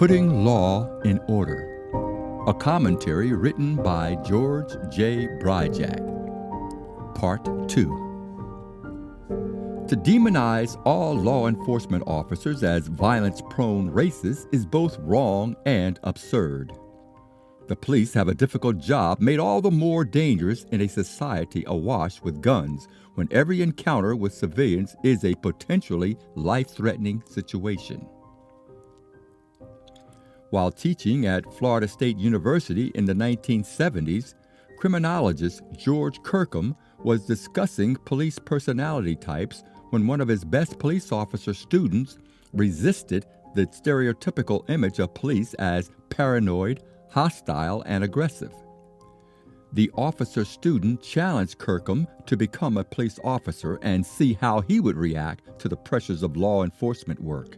Putting Law in Order, a commentary written by George J. Bryjack. Part 2. To demonize all law enforcement officers as violence-prone racists is both wrong and absurd. The police have a difficult job made all the more dangerous in a society awash with guns when every encounter with civilians is a potentially life-threatening situation. While teaching at Florida State University in the 1970s, criminologist George Kirkham was discussing police personality types when one of his best police officer students resisted the stereotypical image of police as paranoid, hostile, and aggressive. The officer student challenged Kirkham to become a police officer and see how he would react to the pressures of law enforcement work.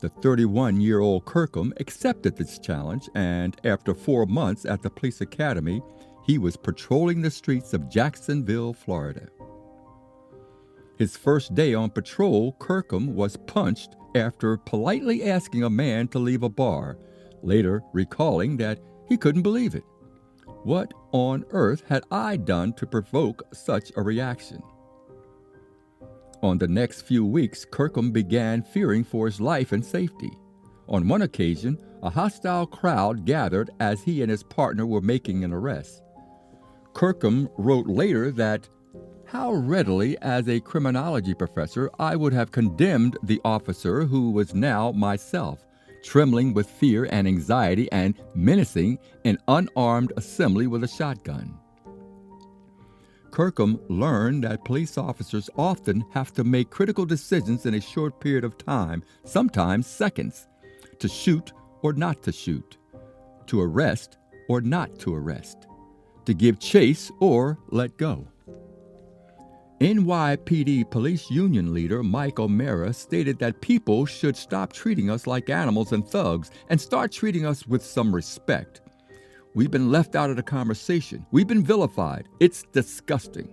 The 31-year-old Kirkham accepted this challenge, and after 4 months at the police academy, he was patrolling the streets of Jacksonville, Florida. His first day on patrol, Kirkham was punched after politely asking a man to leave a bar, later recalling that he couldn't believe it. What on earth had I done to provoke such a reaction? On the next few weeks, Kirkham began fearing for his life and safety. On one occasion, a hostile crowd gathered as he and his partner were making an arrest. Kirkham wrote later that, "How readily, as a criminology professor, I would have condemned the officer who was now myself, trembling with fear and anxiety and menacing an unarmed assembly with a shotgun." Kirkham learned that police officers often have to make critical decisions in a short period of time, sometimes seconds, to shoot or not to shoot, to arrest or not to arrest, to give chase or let go. NYPD Police Union leader Mike O'Mara stated that people should stop treating us like animals and thugs and start treating us with some respect. We've been left out of the conversation. We've been vilified. It's disgusting.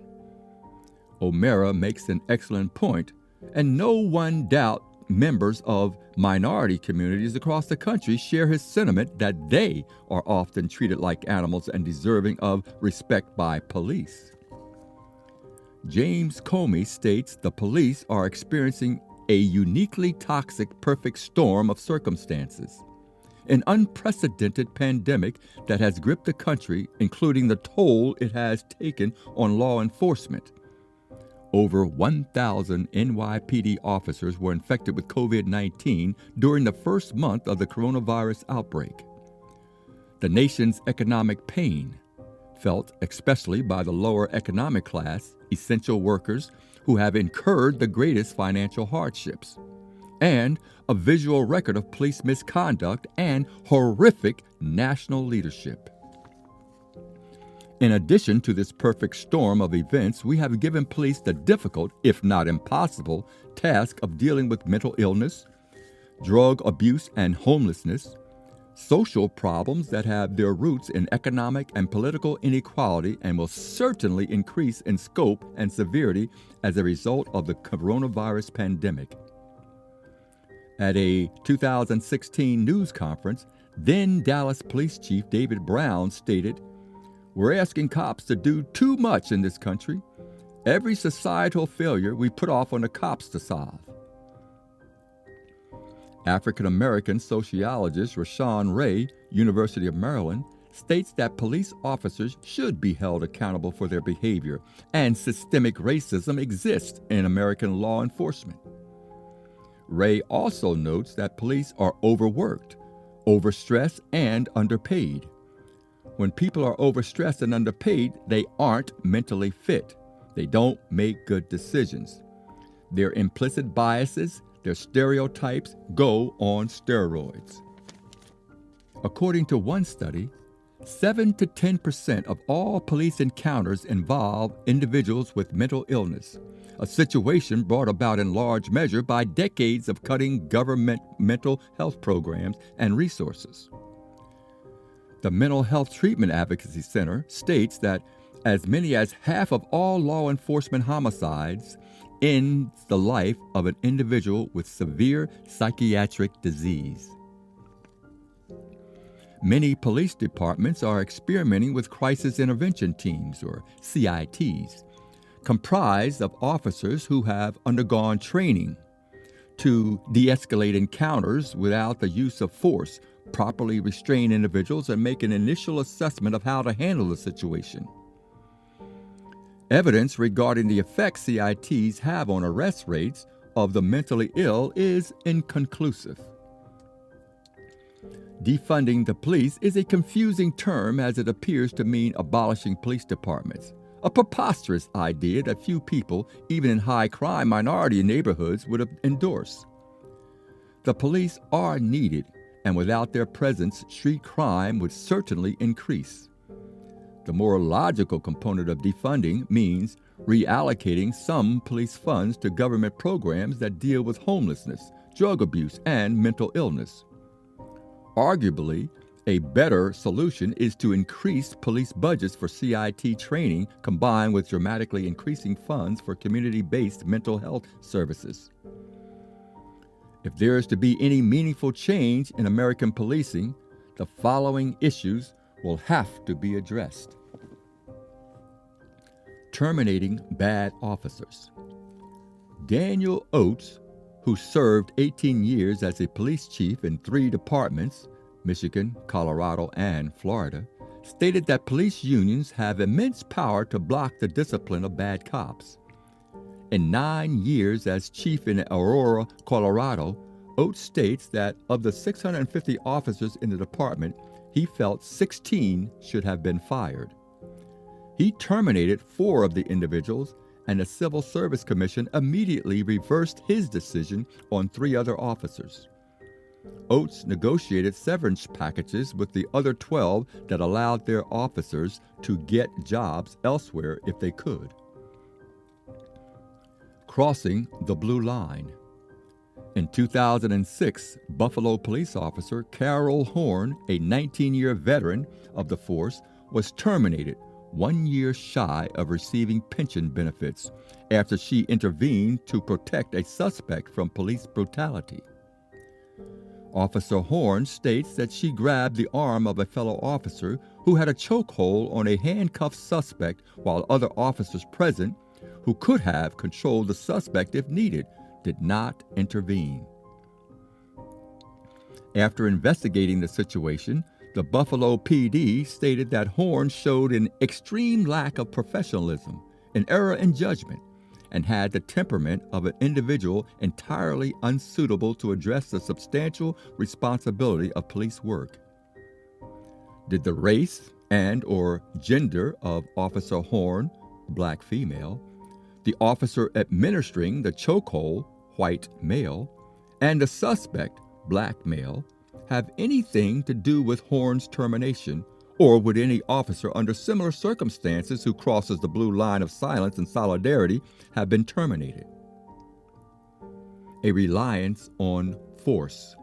O'Mara makes an excellent point, and no one doubt members of minority communities across the country share his sentiment that they are often treated like animals and deserving of respect by police. James Comey states the police are experiencing a uniquely toxic perfect storm of circumstances. An unprecedented pandemic that has gripped the country, including the toll it has taken on law enforcement. Over 1,000 NYPD officers were infected with COVID-19 during the first month of the coronavirus outbreak. The nation's economic pain, felt especially by the lower economic class, essential workers who have incurred the greatest financial hardships, and a visual record of police misconduct and horrific national leadership. In addition to this perfect storm of events, we have given police the difficult, if not impossible, task of dealing with mental illness, drug abuse and homelessness, social problems that have their roots in economic and political inequality and will certainly increase in scope and severity as a result of the coronavirus pandemic. At a 2016 news conference, then Dallas Police Chief David Brown stated, "We're asking cops to do too much in this country. Every societal failure we put off on the cops to solve." African-American sociologist Rashawn Ray, University of Maryland, states that police officers should be held accountable for their behavior, and systemic racism exists in American law enforcement. Ray also notes that police are overworked, overstressed, and underpaid. When people are overstressed and underpaid, they aren't mentally fit. They don't make good decisions. Their implicit biases, their stereotypes go on steroids. According to one study, 7 to 10% of all police encounters involve individuals with mental illness, a situation brought about in large measure by decades of cutting government mental health programs and resources. The Mental Health Treatment Advocacy Center states that as many as half of all law enforcement homicides ends the life of an individual with severe psychiatric disease. Many police departments are experimenting with crisis intervention teams, or CITs, comprised of officers who have undergone training to de-escalate encounters without the use of force, properly restrain individuals, and make an initial assessment of how to handle the situation. Evidence regarding the effects CITs have on arrest rates of the mentally ill is inconclusive. Defunding the police is a confusing term as it appears to mean abolishing police departments, a preposterous idea that few people, even in high-crime minority neighborhoods, would endorse. The police are needed, and without their presence, street crime would certainly increase. The more logical component of defunding means reallocating some police funds to government programs that deal with homelessness, drug abuse, and mental illness. Arguably, a better solution is to increase police budgets for CIT training combined with dramatically increasing funds for community-based mental health services. If there is to be any meaningful change in American policing, the following issues will have to be addressed. Terminating bad officers. Daniel Oates, who served 18 years as a police chief in 3 departments, Michigan, Colorado, and Florida, stated that police unions have immense power to block the discipline of bad cops. In 9 years as chief in Aurora, Colorado, Oates states that of the 650 officers in the department, he felt 16 should have been fired. He terminated 4 of the individuals, and the Civil Service Commission immediately reversed his decision on 3 other officers. Oates negotiated severance packages with the other 12 that allowed their officers to get jobs elsewhere if they could. Crossing the blue line. In 2006, Buffalo police officer Carol Horn, a 19-year veteran of the force, was terminated 1 year shy of receiving pension benefits after she intervened to protect a suspect from police brutality. Officer Horn states that she grabbed the arm of a fellow officer who had a chokehold on a handcuffed suspect while other officers present, who could have controlled the suspect if needed, did not intervene. After investigating the situation, the Buffalo PD stated that Horn showed an extreme lack of professionalism, an error in judgment, and had the temperament of an individual entirely unsuitable to address the substantial responsibility of police work. Did the race and/or gender of Officer Horn, black female, the officer administering the chokehold, white male, and the suspect, black male, have anything to do with Horn's termination, or would any officer under similar circumstances who crosses the blue line of silence and solidarity have been terminated? A reliance on force.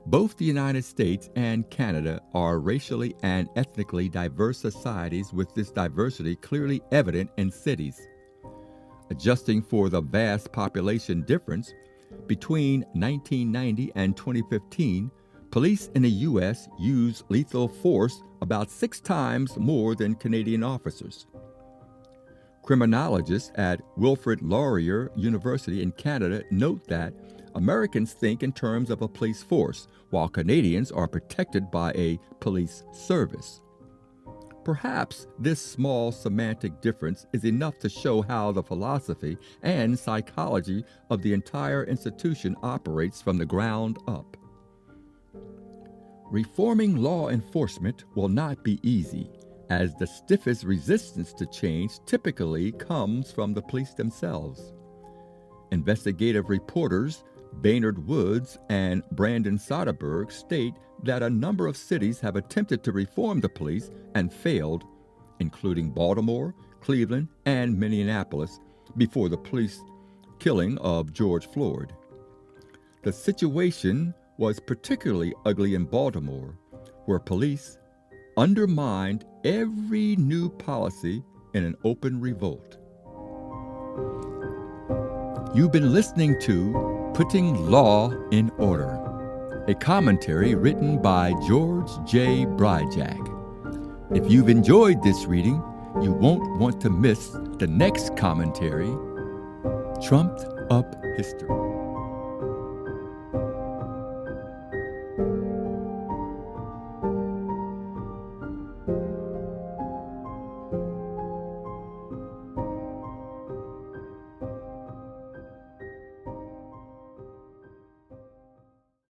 Both the United States and Canada are racially and ethnically diverse societies, with this diversity clearly evident in cities. Adjusting for the vast population difference, between 1990 and 2015, police in the U.S. used lethal force about 6 times more than Canadian officers. Criminologists at Wilfrid Laurier University in Canada note that Americans think in terms of a police force, while Canadians are protected by a police service. Perhaps this small semantic difference is enough to show how the philosophy and psychology of the entire institution operates from the ground up. Reforming law enforcement will not be easy, as the stiffest resistance to change typically comes from the police themselves. Investigative reporters Baynard Woods and Brandon Soderberg state that a number of cities have attempted to reform the police and failed, including Baltimore, Cleveland, and Minneapolis, before the police killing of George Floyd. The situation was particularly ugly in Baltimore, where police undermined every new policy in an open revolt. You've been listening to Putting Law in Order, a commentary written by George J. Bryjack. If you've enjoyed this reading, you won't want to miss the next commentary, Trumped Up History.